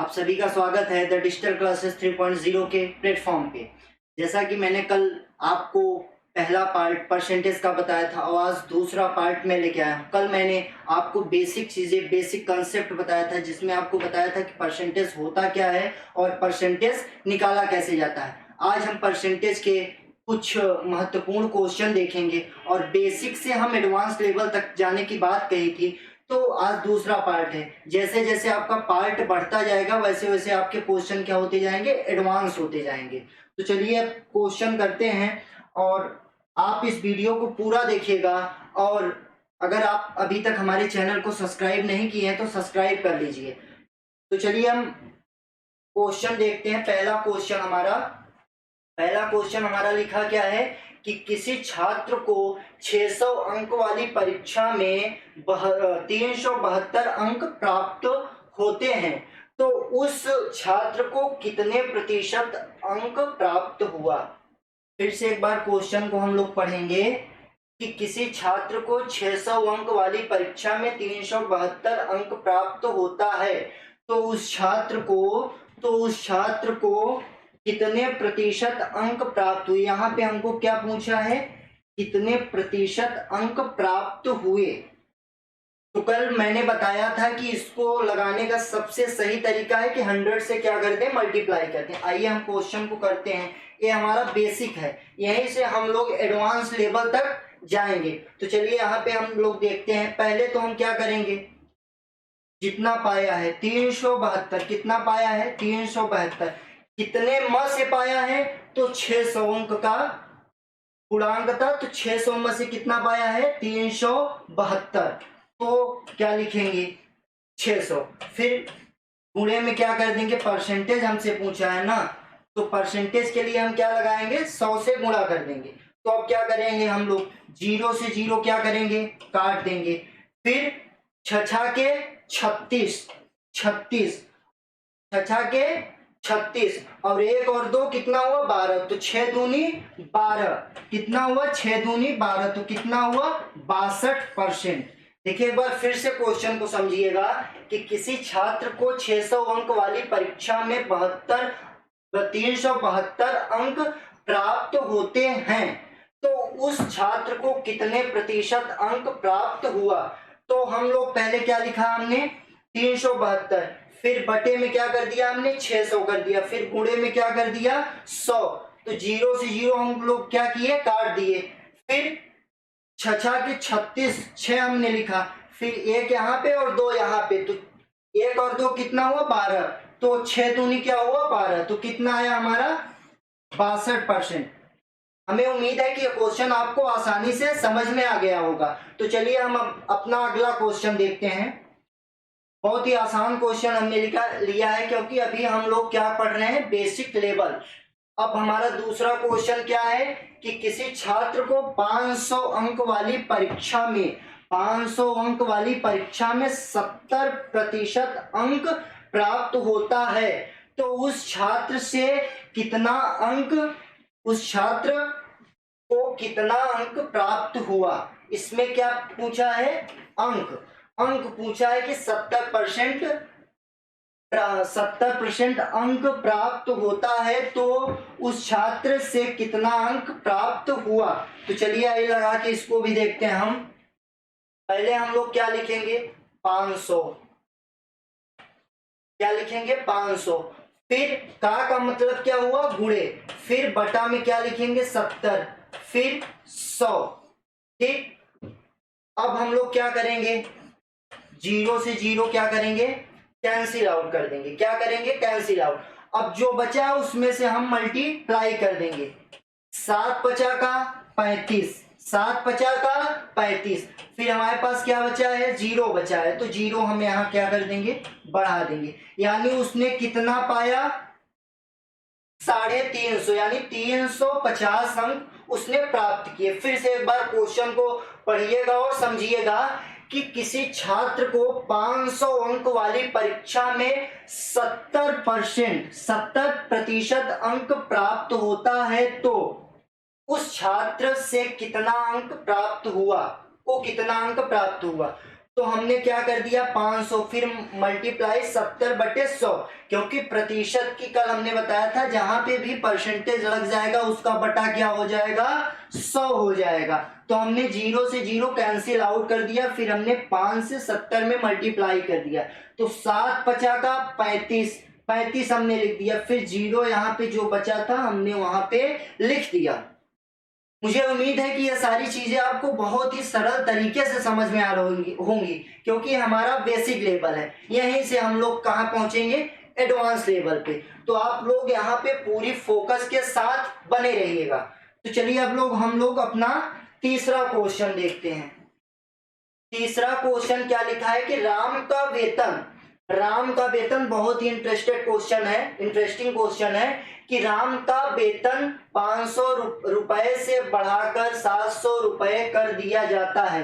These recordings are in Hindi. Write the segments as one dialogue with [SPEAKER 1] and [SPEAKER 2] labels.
[SPEAKER 1] आप सभी का स्वागत है द डिजिटल क्लासेस 3.0 के प्लेटफॉर्म पे। जैसा कि मैंने कल आपको पहला पार्ट परसेंटेज का बताया था और आज दूसरा पार्ट में लेके आया हूँ। कल मैंने आपको बेसिक चीज़ें, बेसिक कंसेप्ट बताया था, जिसमें आपको बताया था कि परसेंटेज होता क्या है और परसेंटेज निकाला कैसे जाता है। आज हम परसेंटेज के कुछ महत्वपूर्ण क्वेश्चन देखेंगे और बेसिक से हम एडवांस लेवल तक जाने की बात कही थी। तो आज दूसरा पार्ट है। जैसे जैसे आपका पार्ट बढ़ता जाएगा वैसे वैसे आपके क्वेश्चन क्या होते जाएंगे, एडवांस होते जाएंगे। तो चलिए अब क्वेश्चन करते हैं और आप इस वीडियो को पूरा देखिएगा। और अगर आप अभी तक हमारे चैनल को सब्सक्राइब नहीं किए हैं तो सब्सक्राइब कर लीजिए। तो चलिए हम क्वेश्चन देखते हैं। पहला क्वेश्चन हमारा लिखा क्या है कि किसी छात्र को 600 अंक वाली परीक्षा में 372 अंक प्राप्त होते हैं तो उस छात्र को कितने प्रतिशत अंक प्राप्त हुआ। फिर से एक बार क्वेश्चन को हम लोग पढ़ेंगे कि किसी छात्र को 600 अंक वाली परीक्षा में 372 अंक प्राप्त होता है तो उस छात्र को कितने प्रतिशत अंक प्राप्त हुए। यहाँ पे हमको क्या पूछा है, कितने प्रतिशत अंक प्राप्त हुए। तो कल मैंने बताया था कि इसको लगाने का सबसे सही तरीका है कि 100 से क्या कर दें, मल्टीप्लाई कर दें। आइए हम क्वेश्चन को करते हैं। ये हमारा बेसिक है, यहीं से हम लोग एडवांस लेवल तक जाएंगे। तो चलिए यहाँ पे हम लोग देखते हैं। पहले तो हम क्या करेंगे, जितना पाया है 372, कितना पाया है 372, कितने म से पाया है तो 600 अंक का पूर्णांक था, तो 600 में से कितना पाया है 372। तो क्या लिखेंगे 600, फिर गुणे में क्या कर देंगे, परसेंटेज हमसे पूछा है ना, तो परसेंटेज के लिए हम क्या लगाएंगे, 100 से गुणा कर देंगे। तो अब क्या करेंगे हम लोग, 0 से 0 क्या करेंगे, काट देंगे। फिर छछा के 36, 36 और 1 और 2 कितना हुआ 12, तो 6 दूनी 12, कितना हुआ 6 दूनी 12, तो कितना हुआ 62%। देखिए एक बार फिर से क्वेश्चन को समझिएगा कि किसी छात्र को 600 अंक वाली परीक्षा में 372 अंक प्राप्त होते हैं तो उस छात्र को कितने प्रतिशत अंक प्राप्त हुआ। तो हम लोग पहले क्या लिखा हमने 372, फिर बटे में क्या कर दिया हमने 600 कर दिया, फिर गुणे में क्या कर दिया 100, तो 0 से 0 हम लोग क्या किए, काट दिए। फिर छछा के 36, 6 हमने लिखा, फिर 1 यहाँ पे और 2 यहाँ पे, तो 1 और 2 कितना हुआ 12, तो 6 दूनी क्या हुआ 12, तो कितना आया हमारा 62%। हमें उम्मीद है कि ये क्वेश्चन आपको आसानी से समझ में आ गया होगा। तो चलिए हम अपना अगला क्वेश्चन देखते हैं। बहुत ही आसान क्वेश्चन हमने लिया है क्योंकि अभी हम लोग क्या पढ़ रहे हैं, बेसिक लेवल। अब हमारा दूसरा क्वेश्चन क्या है कि किसी छात्र को 500 अंक वाली परीक्षा में 70% अंक प्राप्त होता है तो उस छात्र को कितना अंक प्राप्त हुआ। इसमें क्या पूछा है, अंक पूछा है कि 70% अंक प्राप्त होता है तो उस छात्र से कितना अंक प्राप्त हुआ। तो चलिए आइए लगा के इसको भी देखते हैं हम। पहले हम लोग क्या लिखेंगे 500, क्या लिखेंगे 500, फिर का मतलब क्या हुआ गुणे, फिर बटा में क्या लिखेंगे 70, फिर 100। ठीक, अब हम लोग क्या करेंगे, 0 से 0 क्या करेंगे, कैंसिल आउट कर देंगे। क्या करेंगे, कैंसिल आउट। अब जो बचा उसमें से हम मल्टीप्लाई कर देंगे। 7 बचा का 35, 7 बचा का 35, फिर हमारे पास क्या बचा है 0 बचा है, तो 0 हम यहाँ क्या कर देंगे, बढ़ा देंगे। यानी उसने कितना पाया 350, यानी 350 अंक उसने प्राप्त किए। फिर से एक बार क्वेश्चन को पढ़िएगा और समझिएगा कि किसी छात्र को 500 अंक वाली परीक्षा में 70% अंक प्राप्त होता है तो उस छात्र से कितना अंक प्राप्त हुआ, तो हमने क्या कर दिया 500, फिर मल्टीप्लाई 70/100, क्योंकि प्रतिशत की कल हमने बताया था जहां पे भी परसेंटेज लग जाएगा उसका बटा क्या हो जाएगा 100 हो जाएगा। तो हमने 0 से 0 कैंसिल आउट कर दिया, फिर हमने 5 से 70 में मल्टीप्लाई कर दिया, तो 7×5 = 35 हमने लिख दिया, फिर 0 यहाँ पे जो बचा था हमने वहां पे लिख दिया। मुझे उम्मीद है कि ये सारी चीजें आपको बहुत ही सरल तरीके से समझ में आ रही होंगी, क्योंकि हमारा बेसिक लेवल है, यहीं से हम लोग कहाँ पहुंचेंगे एडवांस लेवल पे। तो आप लोग यहाँ पे पूरी फोकस के साथ बने रहिएगा। तो चलिए अब हम लोग अपना तीसरा क्वेश्चन देखते हैं। तीसरा क्वेश्चन क्या लिखा है कि राम का वेतन बहुत ही इंटरेस्टिंग क्वेश्चन है कि राम का वेतन 500 रुपए से बढ़ाकर 700 रुपए कर दिया जाता है।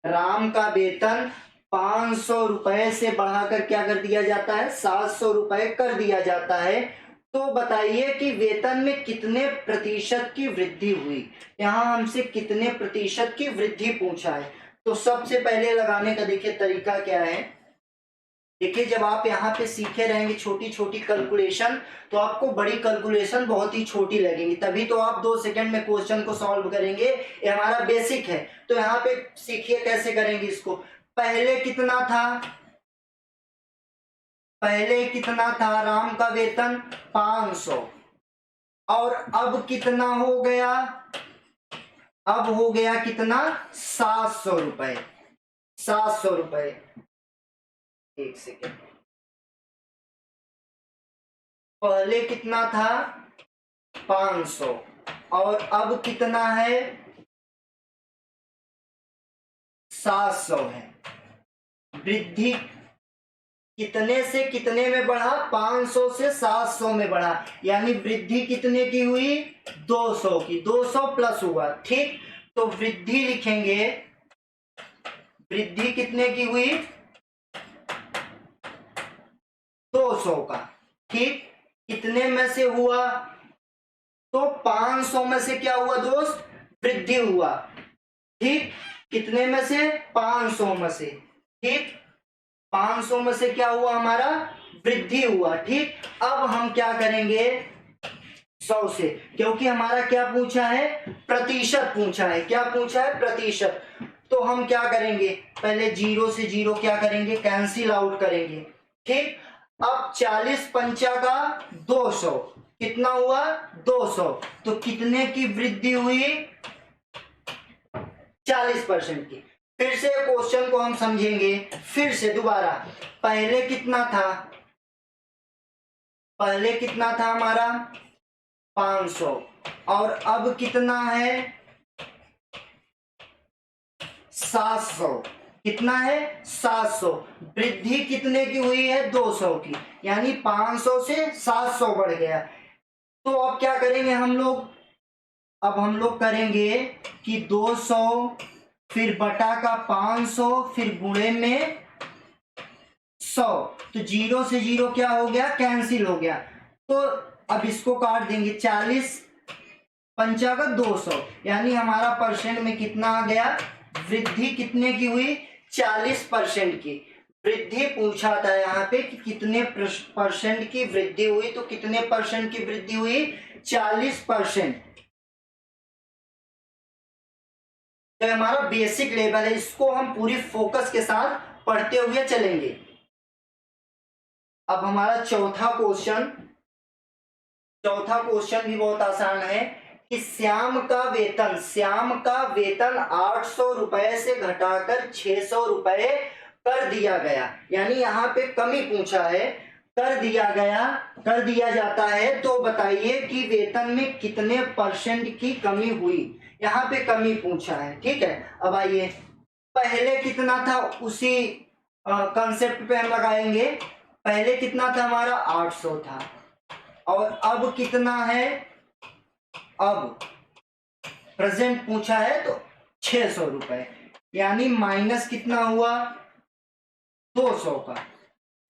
[SPEAKER 1] राम का वेतन 500 रुपए से बढ़ाकर क्या कर दिया जाता है 700 रुपए कर दिया जाता है। तो बताइए कि वेतन में कितने प्रतिशत की वृद्धि हुई। यहाँ हमसे कितने प्रतिशत की वृद्धि पूछा है। तो सबसे पहले लगाने का देखिए तरीका क्या है। देखिए जब आप यहाँ पे सीखे रहेंगे छोटी छोटी कैलकुलेशन, तो आपको बड़ी कैलकुलेशन बहुत ही छोटी लगेगी, तभी तो आप 2 सेकंड में क्वेश्चन को सॉल्व करेंगे। ये हमारा बेसिक है। तो यहाँ पे सीखिए कैसे करेंगे इसको। पहले कितना था राम का वेतन 500, और अब कितना हो गया, अब हो गया कितना 700 रुपए। 700 रुपए, एक सेकेंड, पहले कितना था 500 और अब कितना है 700 है। वृद्धि कितने से कितने में बढ़ा 500 से 700 में बढ़ा, यानी वृद्धि कितने की हुई 200 की, 200 प्लस हुआ। ठीक, तो वृद्धि लिखेंगे, वृद्धि कितने की हुई 200 का। ठीक, कितने में से हुआ, तो 500 में से क्या हुआ दोस्त वृद्धि हुआ। ठीक, कितने में से 500 में से। ठीक, 500 में से क्या हुआ हमारा वृद्धि हुआ। ठीक, अब हम क्या करेंगे 100 से, क्योंकि हमारा क्या पूछा है प्रतिशत पूछा है। क्या पूछा है प्रतिशत। तो हम क्या करेंगे पहले 0 से 0 क्या करेंगे कैंसिल आउट करेंगे। ठीक, अब 40×5 = 200, कितना हुआ 200, तो कितने की वृद्धि हुई 40% की। फिर से क्वेश्चन को हम समझेंगे, फिर से दोबारा। पहले कितना था हमारा 500, और अब कितना है 700। कितना है 700, वृद्धि कितने की हुई है 200 की, यानी 500 से 700 बढ़ गया। तो अब क्या करेंगे हम लोग, अब हम लोग करेंगे कि 200 फिर बटा का 500 फिर गुणे में 100, तो 0 से 0 क्या हो गया कैंसिल हो गया। तो अब इसको काट देंगे 40×5 = 200, यानी हमारा परसेंट में कितना आ गया वृद्धि कितने की हुई 40% की। वृद्धि पूछा था यहाँ पे कि कितने परसेंट की वृद्धि हुई, तो कितने परसेंट की वृद्धि हुई 40%। तो हमारा बेसिक लेवल है, इसको हम पूरी फोकस के साथ पढ़ते हुए चलेंगे। अब हमारा चौथा क्वेश्चन भी बहुत आसान है कि श्याम का वेतन 800 रुपए से घटाकर 600 रुपए कर दिया गया, यानी यहाँ पे कमी पूछा है, कर दिया जाता है। तो बताइए कि वेतन में कितने परसेंट की कमी हुई, यहाँ पे कमी पूछा है। ठीक है, अब आइए पहले कितना था उसी कंसेप्ट पे हम लगाएंगे। पहले कितना था हमारा 800 था, और अब कितना है, अब प्रेजेंट पूछा है तो 600 रुपए, यानी माइनस कितना हुआ 200 का।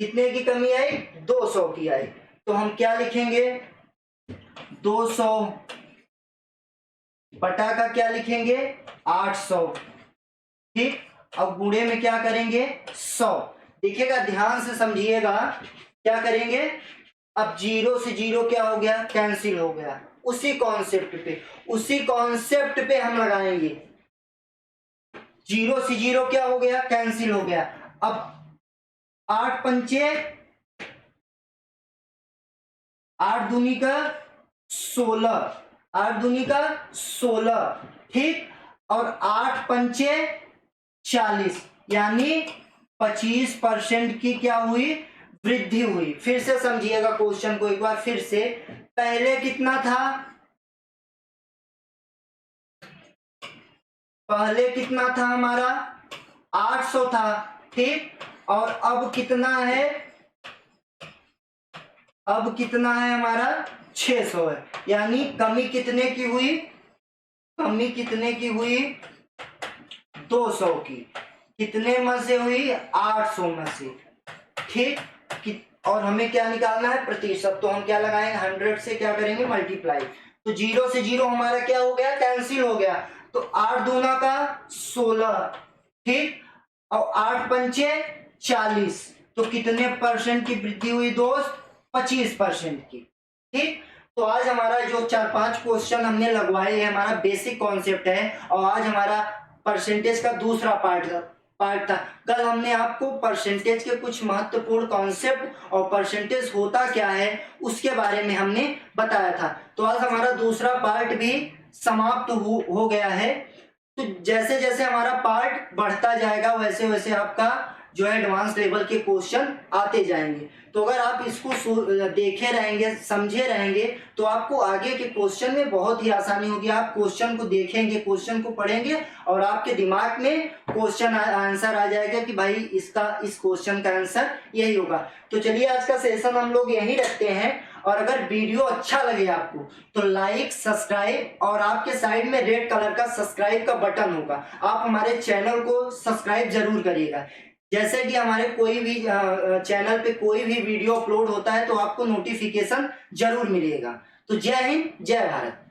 [SPEAKER 1] कितने की कमी आई 200 की आई। तो हम क्या लिखेंगे 200 बटा का क्या लिखेंगे 800। ठीक, और गुणे में क्या करेंगे 100। देखिएगा ध्यान से समझिएगा, क्या करेंगे, अब 0 से 0 क्या हो गया, कैंसिल हो गया। उसी कॉन्सेप्ट पे हम लगाएंगे। 0 से 0 क्या हो गया, कैंसिल हो गया। अब 8 पंचे 8 दूनी का 16, 8 दूनी का 16, ठीक। और 8 पंचे 40, यानी 25% की क्या हुई, वृद्धि हुई। फिर से समझिएगा क्वेश्चन को एक बार फिर से। पहले कितना था, पहले कितना था हमारा 800 था, ठीक। और अब कितना है, अब कितना है हमारा 600 है। यानी कमी कितने की हुई, कमी कितने की हुई, 200 की। कितने में से हुई, 800 में से, ठीक। और हमें क्या निकालना है, प्रतिशत। तो हम क्या लगाएंगे, 100 से क्या करेंगे, मल्टीप्लाई। तो 0 से 0 हमारा क्या हो गया, कैंसिल हो गया। तो 8 दूना का 16, ठीक। और 8 पंचे 40, तो कितने परसेंट की वृद्धि हुई दोस्त, 25% की, ठीक। तो आज हमारा जो 4-5 क्वेश्चन हमने लगवाए हैं, हमारा बेसिक कॉन्सेप्ट है। और आज हमारा परसेंटेज का दूसरा पार्ट था। कल हमने आपको परसेंटेज के कुछ महत्वपूर्ण कॉन्सेप्ट और परसेंटेज होता क्या है उसके बारे में हमने बताया था। तो आज हमारा दूसरा पार्ट भी समाप्त हो गया है। तो जैसे जैसे हमारा पार्ट बढ़ता जाएगा वैसे वैसे आपका जो है एडवांस लेवल के क्वेश्चन आते जाएंगे। तो अगर आप इसको देखे रहेंगे, समझे रहेंगे, तो आपको आगे के क्वेश्चन में बहुत ही आसानी होगी। आप क्वेश्चन को देखेंगे, क्वेश्चन को पढ़ेंगे और आपके दिमाग में क्वेश्चन आंसर आ जाएगा कि भाई इसका, इस क्वेश्चन का आंसर यही होगा। तो चलिए आज का सेशन हम लोग यहीं रखते हैं। और अगर वीडियो अच्छा लगे आपको तो लाइक, सब्सक्राइब, और आपके साइड में रेड कलर का सब्सक्राइब का बटन होगा, आप हमारे चैनल को सब्सक्राइब जरूर करिएगा। जैसे कि हमारे कोई भी चैनल पे कोई भी वीडियो अपलोड होता है तो आपको नोटिफिकेशन जरूर मिलेगा। तो जय हिंद, जय भारत।